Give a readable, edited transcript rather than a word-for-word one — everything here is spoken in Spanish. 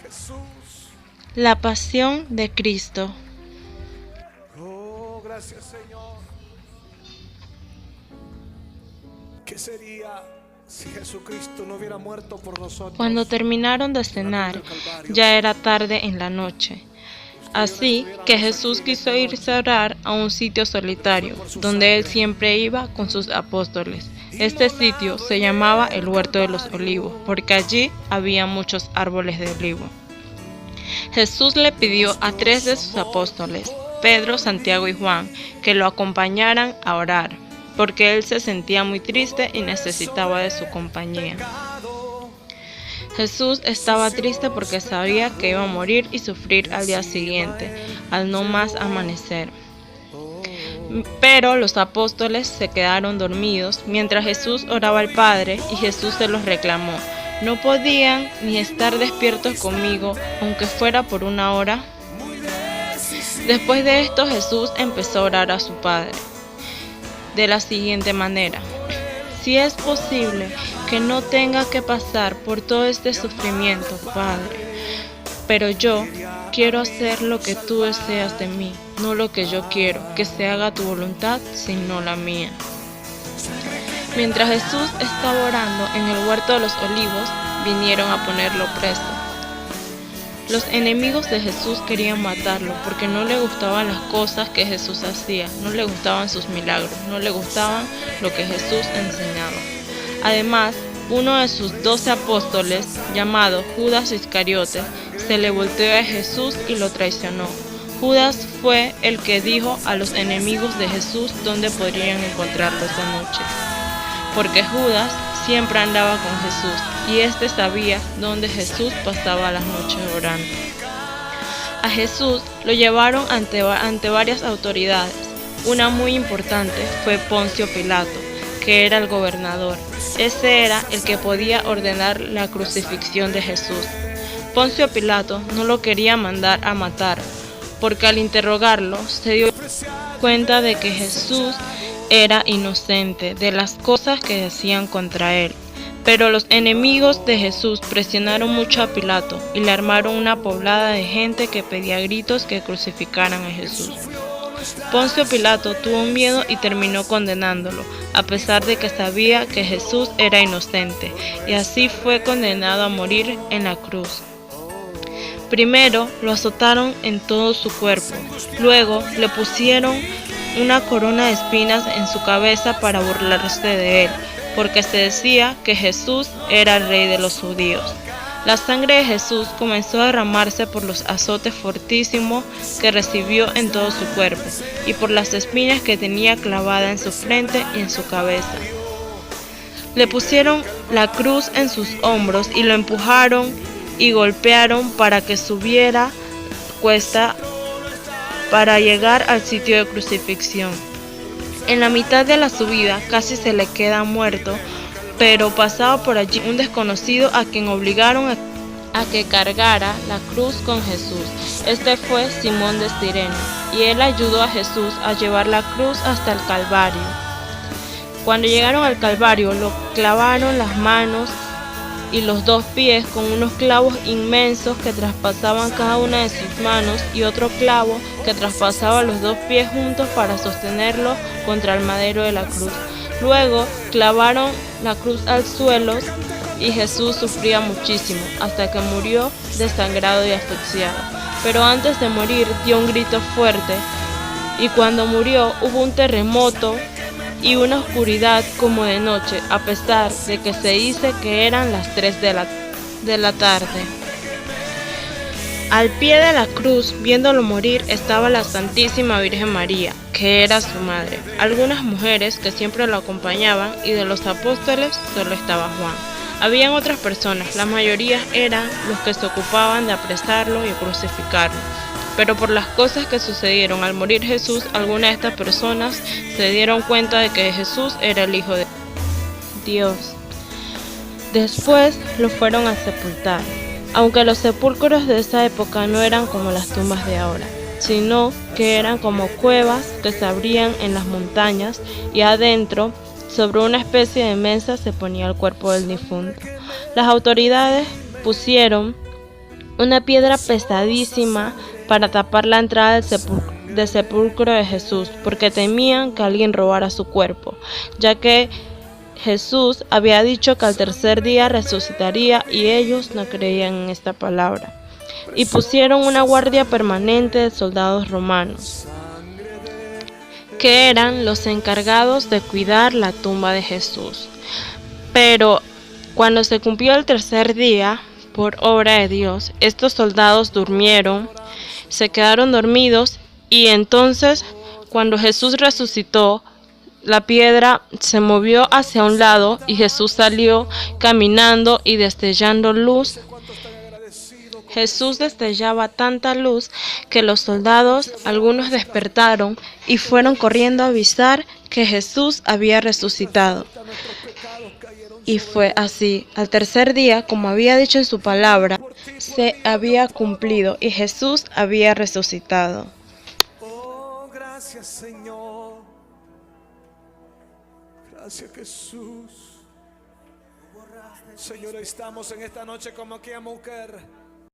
Jesús. La pasión de Cristo. Oh, gracias, Señor. ¿Qué sería si Jesucristo no hubiera muerto por nosotros? Cuando terminaron de cenar, ya era tarde en la noche. Así que Jesús quiso irse a orar a un sitio solitario, donde él siempre iba con sus apóstoles. Este sitio se llamaba el Huerto de los Olivos, porque allí había muchos árboles de olivo. Jesús le pidió a 3 de sus apóstoles, Pedro, Santiago y Juan, que lo acompañaran a orar, porque él se sentía muy triste y necesitaba de su compañía. Jesús estaba triste porque sabía que iba a morir y sufrir al día siguiente, al no más amanecer. Pero los apóstoles se quedaron dormidos mientras Jesús oraba al Padre y Jesús se los reclamó. ¿No podían ni estar despiertos conmigo, aunque fuera por 1 hora? Después de esto, Jesús empezó a orar a su Padre de la siguiente manera: si es posible que no tenga que pasar por todo este sufrimiento, Padre, pero yo quiero hacer lo que tú deseas de mí, no lo que yo quiero, que se haga tu voluntad, sino la mía. Mientras Jesús estaba orando en el Huerto de los Olivos, vinieron a ponerlo preso. Los enemigos de Jesús querían matarlo porque no le gustaban las cosas que Jesús hacía, no le gustaban sus milagros, no le gustaban lo que Jesús enseñaba. Además, uno de sus 12 apóstoles, llamado Judas Iscariote, se le volteó a Jesús y lo traicionó. Judas fue el que dijo a los enemigos de Jesús dónde podrían encontrarlo esa noche, porque Judas siempre andaba con Jesús y éste sabía dónde Jesús pasaba las noches orando. A Jesús lo llevaron ante varias autoridades. Una muy importante fue Poncio Pilato, que era el gobernador. Ese era el que podía ordenar la crucifixión de Jesús. Poncio Pilato no lo quería mandar a matar, porque al interrogarlo se dio cuenta de que Jesús era inocente de las cosas que decían contra él. Pero los enemigos de Jesús presionaron mucho a Pilato y le armaron una poblada de gente que pedía a gritos que crucificaran a Jesús. Poncio Pilato tuvo miedo y terminó condenándolo, a pesar de que sabía que Jesús era inocente, y así fue condenado a morir en la cruz. Primero lo azotaron en todo su cuerpo, luego le pusieron una corona de espinas en su cabeza para burlarse de él, porque se decía que Jesús era el rey de los judíos. La sangre de Jesús comenzó a derramarse por los azotes fortísimos que recibió en todo su cuerpo y por las espinas que tenía clavada en su frente y en su cabeza. Le pusieron la cruz en sus hombros y lo empujaron y golpearon para que subiera cuesta para llegar al sitio de crucifixión. En la mitad de la subida casi se le queda muerto, pero pasaba por allí un desconocido a quien obligaron a que cargara la cruz con Jesús. Este fue Simón de Cirene, y él ayudó a Jesús a llevar la cruz hasta el Calvario. Cuando llegaron al Calvario, lo clavaron las manos y los 2 pies con unos clavos inmensos que traspasaban cada una de sus manos y otro clavo que traspasaba los 2 pies juntos para sostenerlo contra el madero de la cruz. Luego clavaron la cruz al suelo y Jesús sufría muchísimo hasta que murió desangrado y asfixiado. Pero antes de morir dio un grito fuerte y cuando murió hubo un terremoto y una oscuridad como de noche, a pesar de que se dice que eran las 3 de la tarde. Al pie de la cruz, viéndolo morir, estaba la Santísima Virgen María, que era su madre, algunas mujeres que siempre lo acompañaban y de los apóstoles solo estaba Juan. Habían otras personas, la mayoría eran los que se ocupaban de apresarlo y crucificarlo. Pero por las cosas que sucedieron al morir Jesús, algunas de estas personas se dieron cuenta de que Jesús era el Hijo de Dios. Después lo fueron a sepultar, aunque los sepulcros de esa época no eran como las tumbas de ahora, sino que eran como cuevas que se abrían en las montañas y adentro, sobre una especie de mesa, se ponía el cuerpo del difunto. Las autoridades pusieron una piedra pesadísima para tapar la entrada del sepulcro de Jesús, porque temían que alguien robara su cuerpo, ya que Jesús había dicho que al tercer día resucitaría y ellos no creían en esta palabra. Y pusieron una guardia permanente de soldados romanos, que eran los encargados de cuidar la tumba de Jesús. Pero cuando se cumplió el tercer día, por obra de Dios, estos soldados durmieron, se quedaron dormidos, y entonces, cuando Jesús resucitó, la piedra se movió hacia un lado y Jesús salió caminando y destellando luz. Jesús destellaba tanta luz que los soldados, algunos despertaron y fueron corriendo a avisar que Jesús había resucitado. Y fue así. Al tercer día, como había dicho en su palabra, se había cumplido y Jesús había resucitado. Oh, gracias, Señor. Gracias, Jesús. Señor, estamos en esta noche como aquella mujer